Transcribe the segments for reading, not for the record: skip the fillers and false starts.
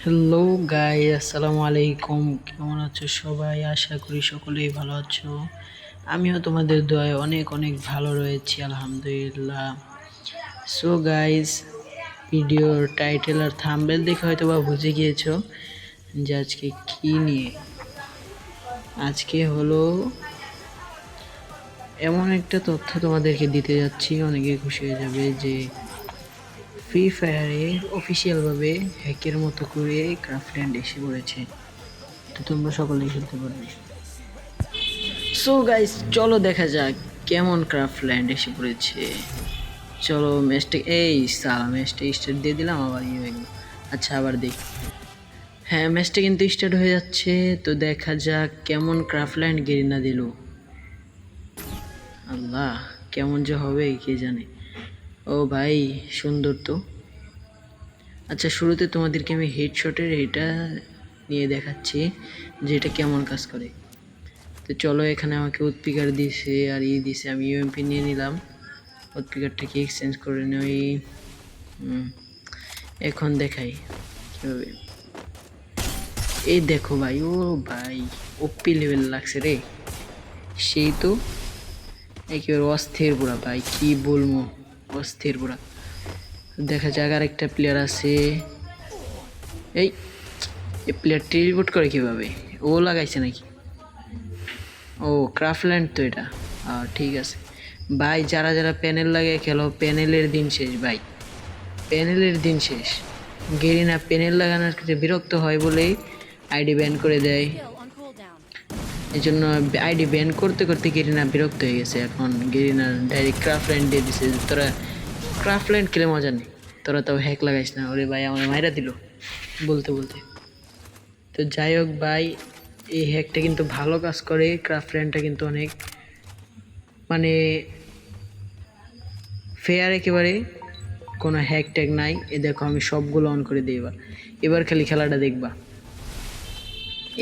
Hello guy, আসসালামু আলাইকুম। কেমন আছো সবাই? আশা করি সকলেই ভালো আছো। আমিও তোমাদের দোয়ায় অনেক অনেক ভালো রয়েছি, আলহামদুলিল্লাহ। সো গাইস, ভিডিওর টাইটেল আর থাম্বনেল দেখে হয়তো বা বুঝে গিয়েছো যে আজকে কি নিয়ে। আজকে হলো এমন একটা তথ্য তোমাদেরকে দিতে যাচ্ছি, অনেকে খুশি হয়ে যাবে যে ফ্রি ফায়ারে অফিসিয়ালভাবে হ্যাকের মতো করে ক্রাফল্যান্ড এসে পড়েছে। তো তোমরা সকলেই খেলতে পারবে। সো গাইস, চলো দেখা যাক কেমন ক্রাফল্যান্ড এসে পড়েছে। চলো ম্যাচটা, এই সালা ম্যাচটা স্টার্ট দিয়ে দিলাম, আবার ইয়ে হয়ে গেল। আচ্ছা, আবার দেখি। হ্যাঁ, ম্যাচটা কিন্তু স্টার্ট হয়ে যাচ্ছে। তো দেখা যাক কেমন ক্রাফল্যান্ড গেরিনা দিল। আল্লাহ, কেমন যে হবে কে জানে। ও ভাই, সুন্দর তো। আচ্ছা, শুরুতে তোমাদেরকে আমি হেডশটের এটা নিয়ে দেখাচ্ছি যে এটা কেমন কাজ করে। তো চলো, এখানে আমাকে উৎপিকার দিছে আর দিছে, আমি ইউএমপি নিয়ে নিলাম। উৎপিকারটাকে এক্সচেঞ্জ করে নেই। এখন দেখাই কীভাবে। এই দেখো ভাই, ও ভাই ওপি লেভেল লাগছে রে, সেই তো একেবারে অস্থির পুরা ভাই, কি বলবো, অস্থির পুরা। দেখা যাক আর একটা প্লেয়ার আছে। এই প্লেয়ার টেলিপোর্ট করে কিভাবে? ও লাগাইছে নাকি? ও ক্রাফল্যান্ড তো এটা। ঠিক আছে ভাই, যারা যারা প্যানেল লাগিয়ে খেলো, প্যানেলের দিন শেষ ভাই, প্যানেলের দিন শেষ। গেরিনা প্যানেল লাগানোর ক্ষেত্রে বিরক্ত হয় বলেই আইডি ব্যান করে দেয়। এই জন্য আইডি ব্যান করতে করতে গেরিনা বিরক্ত হয়ে গেছে। এখন গেরিনা ডাইরেক্ট ক্রাফল্যান্ড দিয়ে দিছে। তোরা ক্রাফল্যান্ড খেলে মজা নেই, তোরা তাও হ্যাক লাগাইস না। ওরে ভাই, আমার মাইরা দিল বলতে বলতে। তো যাই হোক ভাই, এই হ্যাকটা কিন্তু ভালো কাজ করে। ক্রাফল্যান্ডটা কিন্তু অনেক মানে ফেয়ার একেবারে, কোনো হ্যাক ট্যাগ নাই। এ দেখো, আমি সবগুলো অন করে দিই। এবার খালি খেলাটা দেখবা।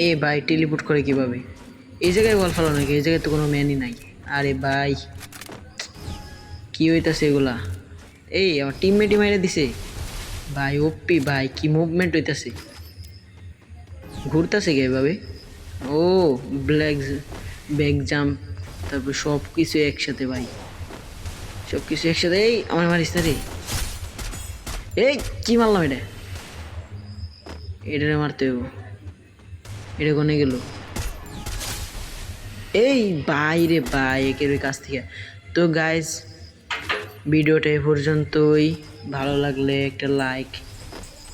এ ভাই, টেলিপোর্ট করে কিভাবে? এই জায়গায় বল ফেলো নাকি? এই জায়গায় তো কোনো ম্যানই নাই। আরে ভাই, কি হইতাছে এগুলা? এই আমার টিমমেটই মাইরে দিছে ভাই। ওপি ভাই, কি মুভমেন্ট হইতাছে, ঘুরতেছে কে এভাবে? ও ব্যাক জাম্প, তারপর সব কিছু একসাথে ভাই, সব কিছু একসাথে। এই আমার মারিস না রে। এই কি মারলাম এটা? এটারে মারতে হইব। এটা কোনে গেল? এই ভাই রে ভাই, একের কাছ থেকে। তো গাইজ, ভিডিওটা এ পর্যন্তই। ভালো লাগলে একটা লাইক,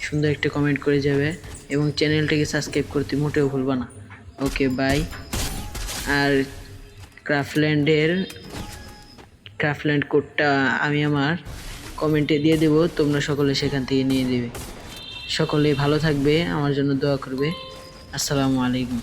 সুন্দর একটা কমেন্ট করে যাবে এবং চ্যানেলটাকে সাবস্ক্রাইব করতে মোটেও ভুলবা না। Okay bye. আর ক্রাফল্যান্ড কোডটা আমি আমার কমেন্টে দিয়ে দেব, তোমরা সকলে সেখান থেকে নিয়ে দেবে। সকলে ভালো থাকবে, আমার জন্য দোয়া করবে। আসসালামু আলাইকুম।